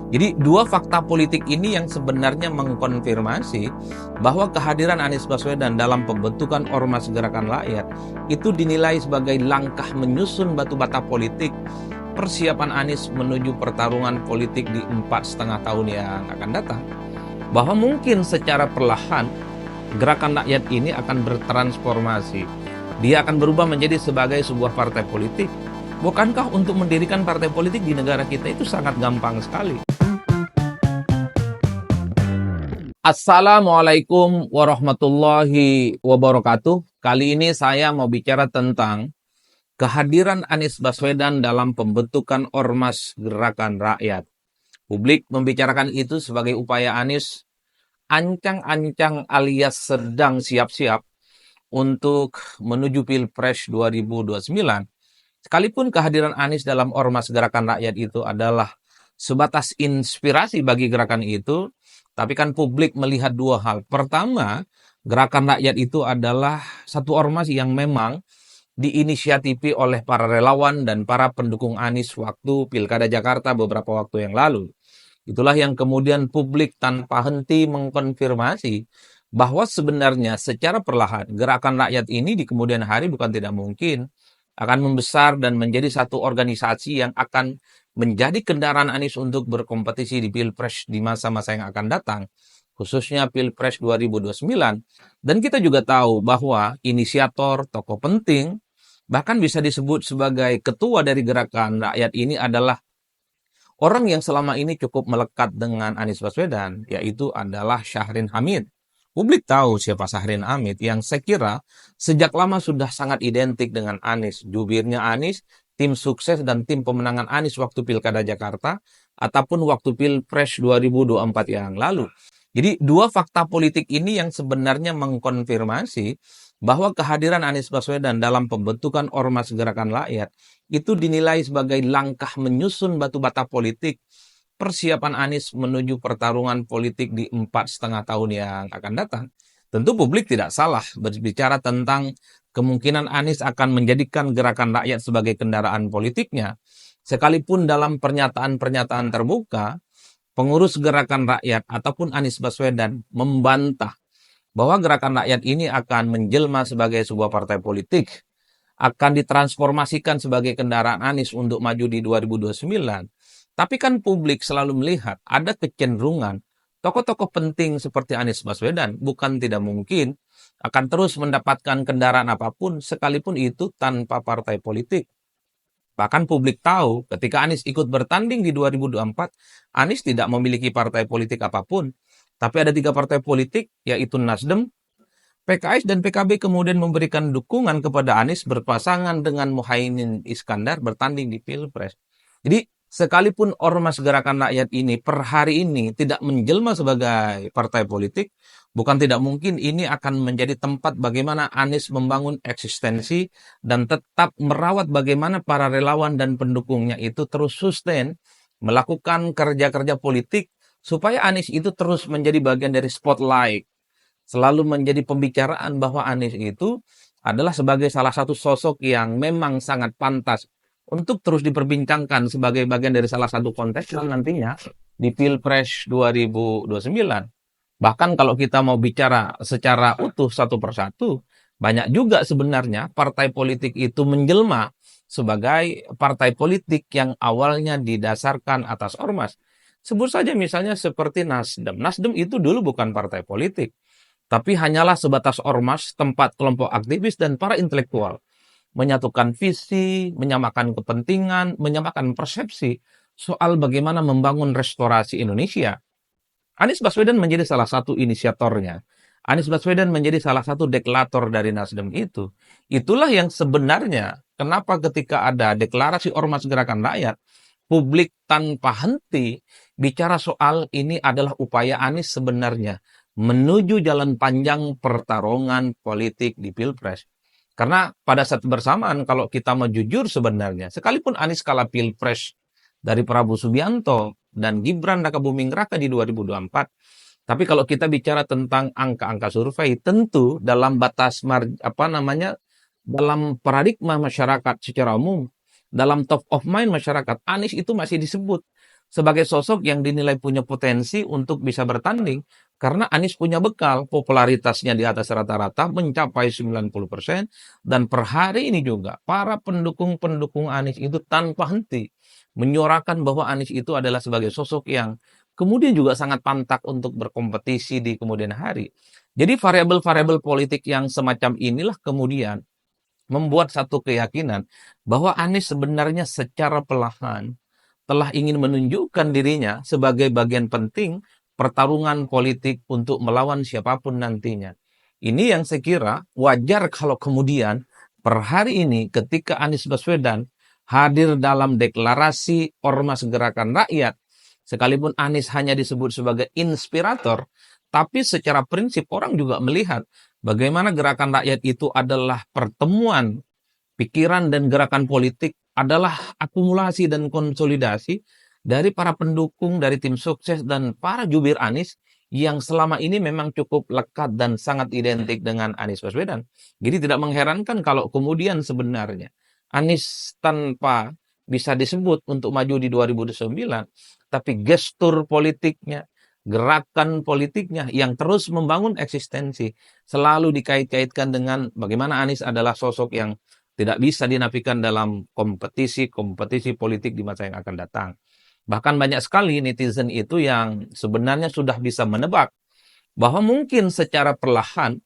Jadi dua fakta politik ini yang sebenarnya mengkonfirmasi bahwa kehadiran Anies Baswedan dalam pembentukan Ormas Gerakan Rakyat itu dinilai sebagai langkah menyusun batu bata politik persiapan Anies menuju pertarungan politik di 4,5 tahun yang akan datang. Bahwa mungkin secara perlahan Gerakan Rakyat ini akan bertransformasi. Dia akan berubah menjadi sebagai sebuah partai politik. Bukankah untuk mendirikan partai politik di negara kita itu sangat gampang sekali? Assalamualaikum warahmatullahi wabarakatuh. Kali ini saya mau bicara tentang kehadiran Anies Baswedan dalam pembentukan Ormas Gerakan Rakyat. Publik membicarakan itu sebagai upaya Anies ancang-ancang alias sedang siap-siap untuk menuju Pilpres 2029. Sekalipun kehadiran Anies dalam Ormas Gerakan Rakyat itu adalah sebatas inspirasi bagi gerakan itu, tapi kan publik melihat dua hal. Pertama, Gerakan Rakyat itu adalah satu ormas yang memang diinisiatifi oleh para relawan dan para pendukung Anies waktu Pilkada Jakarta beberapa waktu yang lalu. Itulah yang kemudian publik tanpa henti mengkonfirmasi bahwa sebenarnya secara perlahan Gerakan Rakyat ini di kemudian hari bukan tidak mungkin akan membesar dan menjadi satu organisasi yang akan menjadi kendaraan Anies untuk berkompetisi di Pilpres di masa-masa yang akan datang, khususnya Pilpres 2029. Dan kita juga tahu bahwa inisiator, tokoh penting, bahkan bisa disebut sebagai ketua dari Gerakan Rakyat ini adalah orang yang selama ini cukup melekat dengan Anies Baswedan, yaitu adalah Syahrin Hamid. Publik tahu siapa Syahrin Hamid yang saya kira sejak lama sudah sangat identik dengan Anies. Jubirnya Anies, tim sukses dan tim pemenangan Anies waktu Pilkada Jakarta ataupun waktu Pilpres 2024 yang lalu. Jadi dua fakta politik ini yang sebenarnya mengkonfirmasi bahwa kehadiran Anies Baswedan dalam pembentukan Ormas Gerakan Rakyat itu dinilai sebagai langkah menyusun batu bata politik persiapan Anies menuju pertarungan politik di 4,5 tahun yang akan datang. Tentu publik tidak salah berbicara tentang kemungkinan Anies akan menjadikan Gerakan Rakyat sebagai kendaraan politiknya. Sekalipun dalam pernyataan-pernyataan terbuka, pengurus Gerakan Rakyat ataupun Anies Baswedan membantah bahwa Gerakan Rakyat ini akan menjelma sebagai sebuah partai politik, akan ditransformasikan sebagai kendaraan Anies untuk maju di 2029. Tapi kan publik selalu melihat ada kecenderungan tokoh-tokoh penting seperti Anies Baswedan bukan tidak mungkin akan terus mendapatkan kendaraan apapun sekalipun itu tanpa partai politik. Bahkan publik tahu ketika Anies ikut bertanding di 2024, Anies tidak memiliki partai politik apapun. Tapi ada 3 partai politik yaitu Nasdem, PKS dan PKB kemudian memberikan dukungan kepada Anies berpasangan dengan Muhaimin Iskandar bertanding di Pilpres. Jadi sekalipun Ormas Gerakan Rakyat ini per hari ini tidak menjelma sebagai partai politik, bukan tidak mungkin ini akan menjadi tempat bagaimana Anies membangun eksistensi dan tetap merawat bagaimana para relawan dan pendukungnya itu terus sustain melakukan kerja-kerja politik supaya Anies itu terus menjadi bagian dari spotlight, selalu menjadi pembicaraan bahwa Anies itu adalah sebagai salah satu sosok yang memang sangat pantas untuk terus diperbincangkan sebagai bagian dari salah satu kontestan nantinya di Pilpres 2029. Bahkan kalau kita mau bicara secara utuh satu persatu, banyak juga sebenarnya partai politik itu menjelma sebagai partai politik yang awalnya didasarkan atas ormas. Sebut saja misalnya seperti Nasdem. Nasdem itu dulu bukan partai politik, tapi hanyalah sebatas ormas tempat kelompok aktivis dan para intelektual menyatukan visi, menyamakan kepentingan, menyamakan persepsi soal bagaimana membangun restorasi Indonesia. Anies Baswedan menjadi salah satu inisiatornya. Anies Baswedan menjadi salah satu deklator dari Nasdem itu. Itulah yang sebenarnya kenapa ketika ada deklarasi Ormas Gerakan Rakyat, publik tanpa henti bicara soal ini adalah upaya Anies sebenarnya menuju jalan panjang pertarungan politik di Pilpres. Karena pada saat bersamaan kalau kita mau jujur sebenarnya, sekalipun Anies kalah Pilpres dari Prabowo Subianto dan Gibran Rakabuming Raka di 2024, tapi kalau kita bicara tentang angka-angka survei, tentu dalam batas dalam paradigma masyarakat secara umum, dalam top of mind masyarakat, Anies itu masih disebut sebagai sosok yang dinilai punya potensi untuk bisa bertanding karena Anies punya bekal, popularitasnya di atas rata-rata mencapai 90% dan per hari ini juga para pendukung-pendukung Anies itu tanpa henti menyuarakan bahwa Anies itu adalah sebagai sosok yang kemudian juga sangat pantas untuk berkompetisi di kemudian hari. Jadi variabel-variabel politik yang semacam inilah kemudian membuat satu keyakinan bahwa Anies sebenarnya secara perlahan telah ingin menunjukkan dirinya sebagai bagian penting pertarungan politik untuk melawan siapapun nantinya. Ini yang saya kira wajar kalau kemudian per hari ini ketika Anies Baswedan hadir dalam deklarasi Ormas Gerakan Rakyat, sekalipun Anies hanya disebut sebagai inspirator, tapi secara prinsip orang juga melihat bagaimana Gerakan Rakyat itu adalah pertemuan pikiran dan gerakan politik, adalah akumulasi dan konsolidasi dari para pendukung, dari tim sukses dan para jubir Anies yang selama ini memang cukup lekat dan sangat identik dengan Anies Baswedan. Jadi tidak mengherankan kalau kemudian sebenarnya Anies tanpa bisa disebut untuk maju di 2009, tapi gestur politiknya, gerakan politiknya yang terus membangun eksistensi selalu dikait-kaitkan dengan bagaimana Anies adalah sosok yang tidak bisa dinafikan dalam kompetisi politik di masa yang akan datang. Bahkan banyak sekali netizen itu yang sebenarnya sudah bisa menebak bahwa mungkin secara perlahan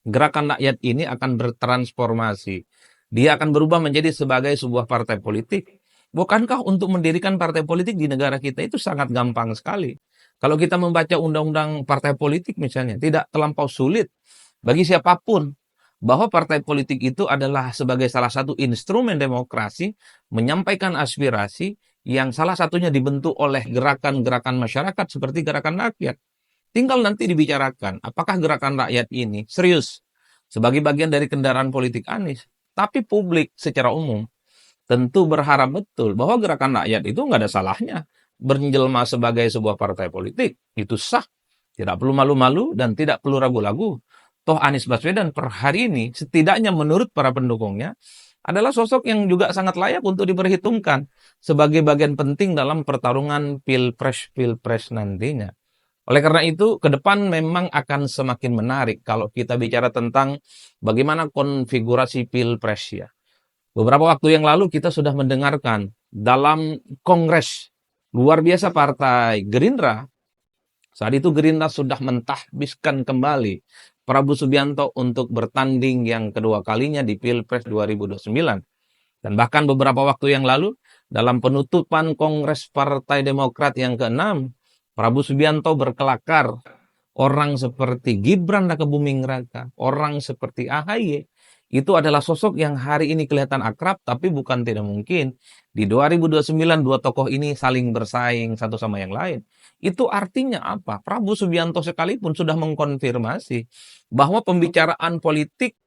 gerakan rakyat ini akan bertransformasi. Dia akan berubah menjadi sebagai sebuah partai politik. Bukankah untuk mendirikan partai politik di negara kita itu sangat gampang sekali? Kalau kita membaca undang-undang partai politik misalnya, tidak terlampau sulit bagi siapapun bahwa partai politik itu adalah sebagai salah satu instrumen demokrasi menyampaikan aspirasi yang salah satunya dibentuk oleh gerakan-gerakan masyarakat seperti gerakan rakyat. Tinggal nanti dibicarakan apakah gerakan rakyat ini serius sebagai bagian dari kendaraan politik Anies. Tapi publik secara umum tentu berharap betul bahwa gerakan rakyat itu nggak ada salahnya berjelma sebagai sebuah partai politik. Itu sah, tidak perlu malu-malu dan tidak perlu ragu-ragu. Toh Anies Baswedan per hari ini setidaknya menurut para pendukungnya adalah sosok yang juga sangat layak untuk diperhitungkan sebagai bagian penting dalam pertarungan pilpres nantinya. Oleh karena itu, ke depan memang akan semakin menarik kalau kita bicara tentang bagaimana konfigurasi pilpres ya. Beberapa waktu yang lalu kita sudah mendengarkan dalam kongres luar biasa Partai Gerindra. Saat itu Gerindra sudah mentahbiskan kembali Prabowo Subianto untuk bertanding yang kedua kalinya di Pilpres 2029. Dan bahkan beberapa waktu yang lalu, dalam penutupan Kongres Partai Demokrat yang ke-6, Prabowo Subianto berkelakar. Orang seperti Gibran Rakebuming Raka, orang seperti AHY, itu adalah sosok yang hari ini kelihatan akrab, tapi bukan tidak mungkin. Di 2029, dua tokoh ini saling bersaing satu sama yang lain. Itu artinya apa? Prabowo Subianto sekalipun sudah mengkonfirmasi bahwa pembicaraan politik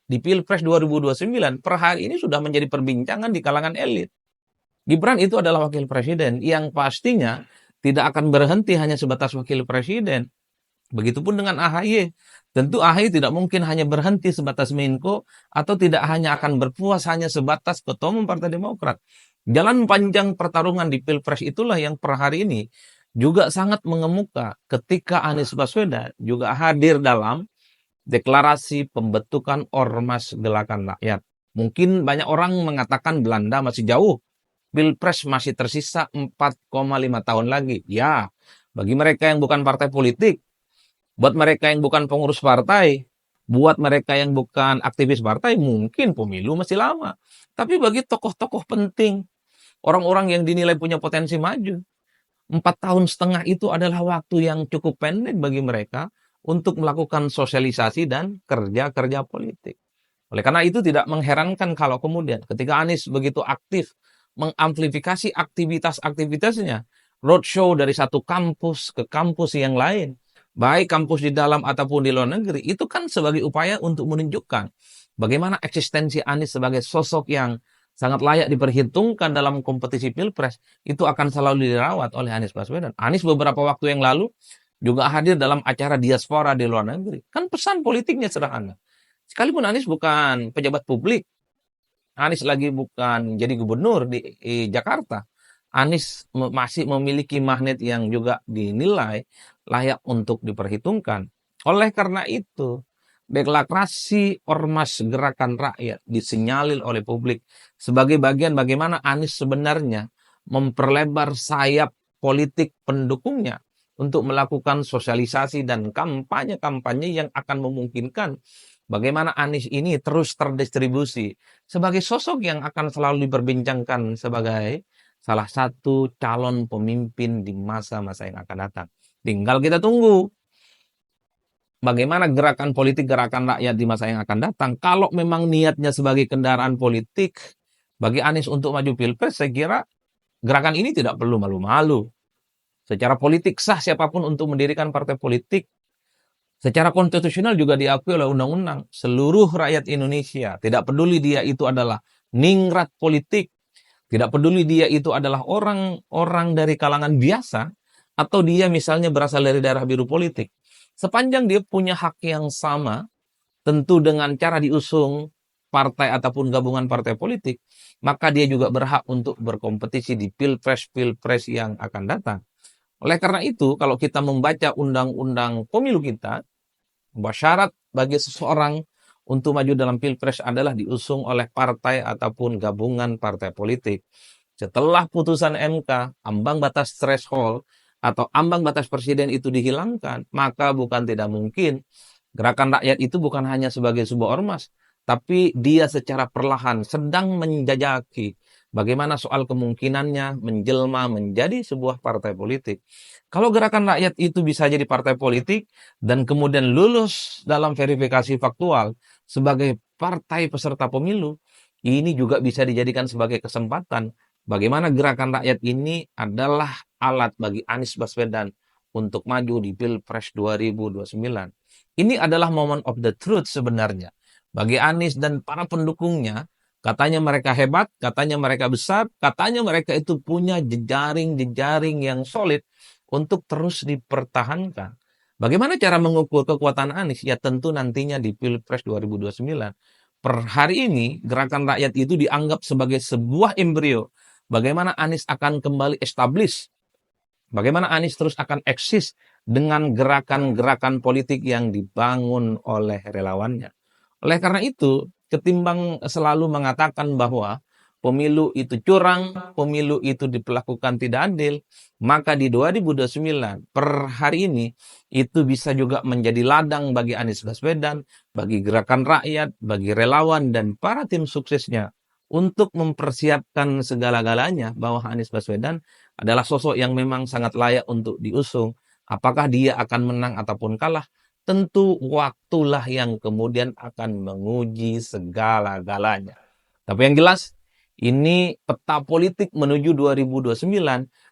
di Pilpres 2029 per hari ini sudah menjadi perbincangan di kalangan elit. Gibran itu adalah wakil presiden yang pastinya tidak akan berhenti hanya sebatas wakil presiden. Begitupun dengan AHY. Tentu AHY tidak mungkin hanya berhenti sebatas Menko atau tidak hanya akan berpuas hanya sebatas ketua umum Partai Demokrat. Jalan panjang pertarungan di Pilpres itulah yang per hari ini juga sangat mengemuka ketika Anies Baswedan juga hadir dalam deklarasi pembentukan Ormas Gerakan Rakyat. Mungkin banyak orang mengatakan Belanda masih jauh. Pilpres masih tersisa 4,5 tahun lagi. Ya, bagi mereka yang bukan partai politik, buat mereka yang bukan pengurus partai, buat mereka yang bukan aktivis partai, mungkin pemilu masih lama. Tapi bagi tokoh-tokoh penting, orang-orang yang dinilai punya potensi maju, 4 tahun setengah itu adalah waktu yang cukup pendek bagi mereka untuk melakukan sosialisasi dan kerja-kerja politik. Oleh karena itu tidak mengherankan kalau kemudian ketika Anies begitu aktif mengamplifikasi aktivitas-aktivitasnya, roadshow dari satu kampus ke kampus yang lain, baik kampus di dalam ataupun di luar negeri, itu kan sebagai upaya untuk menunjukkan bagaimana eksistensi Anies sebagai sosok yang sangat layak diperhitungkan dalam kompetisi Pilpres, itu akan selalu dirawat oleh Anies Baswedan. Anies beberapa waktu yang lalu juga hadir dalam acara diaspora di luar negeri. Kan pesan politiknya sederhana. Sekalipun Anies bukan pejabat publik, Anies lagi bukan jadi gubernur di Jakarta, Anies masih memiliki magnet yang juga dinilai layak untuk diperhitungkan. Oleh karena itu, deklarasi Ormas Gerakan Rakyat disinyalir oleh publik sebagai bagian bagaimana Anies sebenarnya memperlebar sayap politik pendukungnya untuk melakukan sosialisasi dan kampanye-kampanye yang akan memungkinkan bagaimana Anies ini terus terdistribusi sebagai sosok yang akan selalu diperbincangkan sebagai salah satu calon pemimpin di masa-masa yang akan datang. Tinggal kita tunggu bagaimana gerakan politik, gerakan rakyat di masa yang akan datang. Kalau memang niatnya sebagai kendaraan politik bagi Anies untuk maju pilpres, saya kira gerakan ini tidak perlu malu-malu. Secara politik sah siapapun untuk mendirikan partai politik. Secara konstitusional juga diakui oleh undang-undang. Seluruh rakyat Indonesia, tidak peduli dia itu adalah ningrat politik, tidak peduli dia itu adalah orang-orang dari kalangan biasa, atau dia misalnya berasal dari daerah biru politik. Sepanjang dia punya hak yang sama, tentu dengan cara diusung partai ataupun gabungan partai politik, maka dia juga berhak untuk berkompetisi di pilpres-pilpres yang akan datang. Oleh karena itu, kalau kita membaca undang-undang pemilu kita, bahwa syarat bagi seseorang untuk maju dalam pilpres adalah diusung oleh partai ataupun gabungan partai politik. Setelah putusan MK, ambang batas threshold atau ambang batas presiden itu dihilangkan, maka bukan tidak mungkin gerakan rakyat itu bukan hanya sebagai sebuah ormas, tapi dia secara perlahan sedang menjajaki bagaimana soal kemungkinannya menjelma menjadi sebuah partai politik. Kalau gerakan rakyat itu bisa jadi partai politik dan kemudian lulus dalam verifikasi faktual sebagai partai peserta pemilu, ini juga bisa dijadikan sebagai kesempatan bagaimana gerakan rakyat ini adalah alat bagi Anies Baswedan untuk maju di Pilpres 2029. Ini adalah moment of the truth sebenarnya. Bagi Anies dan para pendukungnya, katanya mereka hebat, katanya mereka besar, katanya mereka itu punya jejaring-jejaring yang solid untuk terus dipertahankan. Bagaimana cara mengukur kekuatan Anies? Ya tentu nantinya di Pilpres 2029. Per hari ini, gerakan rakyat itu dianggap sebagai sebuah embrio. Bagaimana Anies akan kembali establish, bagaimana Anies terus akan eksis dengan gerakan-gerakan politik yang dibangun oleh relawannya. Oleh karena itu, ketimbang selalu mengatakan bahwa pemilu itu curang, pemilu itu diperlakukan tidak adil, maka di 2029 per hari ini itu bisa juga menjadi ladang bagi Anies Baswedan, bagi gerakan rakyat, bagi relawan dan para tim suksesnya untuk mempersiapkan segala-galanya bahwa Anies Baswedan adalah sosok yang memang sangat layak untuk diusung. Apakah dia akan menang ataupun kalah? Tentu waktulah yang kemudian akan menguji segala-galanya. Tapi yang jelas, ini peta politik menuju 2029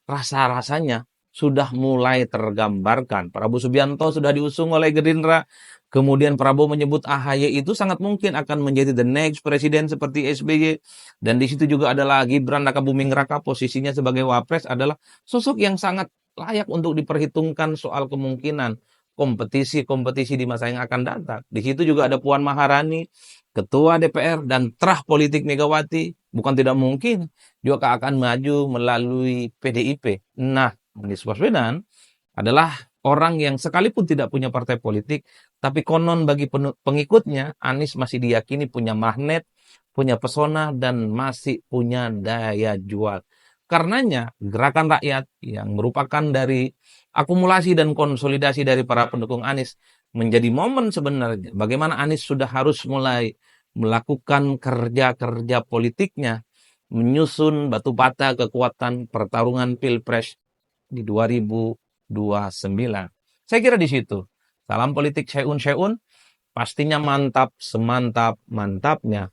rasa-rasanya sudah mulai tergambarkan. Prabowo Subianto sudah diusung oleh Gerindra, kemudian Prabowo menyebut AHY itu sangat mungkin akan menjadi the next presiden seperti SBY, dan di situ juga adalah Gibran Rakabuming Raka, posisinya sebagai wapres adalah sosok yang sangat layak untuk diperhitungkan soal kemungkinan kompetisi-kompetisi di masa yang akan datang. Di situ juga ada Puan Maharani, Ketua DPR, dan terah politik Megawati, bukan tidak mungkin juga akan maju melalui PDIP. Nah, Anies Baswedan adalah orang yang sekalipun tidak punya partai politik, tapi konon bagi pengikutnya, Anies masih diyakini punya magnet, punya pesona, dan masih punya daya jual. Karenanya, gerakan rakyat yang merupakan dari akumulasi dan konsolidasi dari para pendukung Anies menjadi momen sebenarnya bagaimana Anies sudah harus mulai melakukan kerja-kerja politiknya, menyusun batu bata kekuatan pertarungan Pilpres di 2029. Saya kira di situ. Salam politik Syai'un Syai'un, pastinya mantap semantap-mantapnya.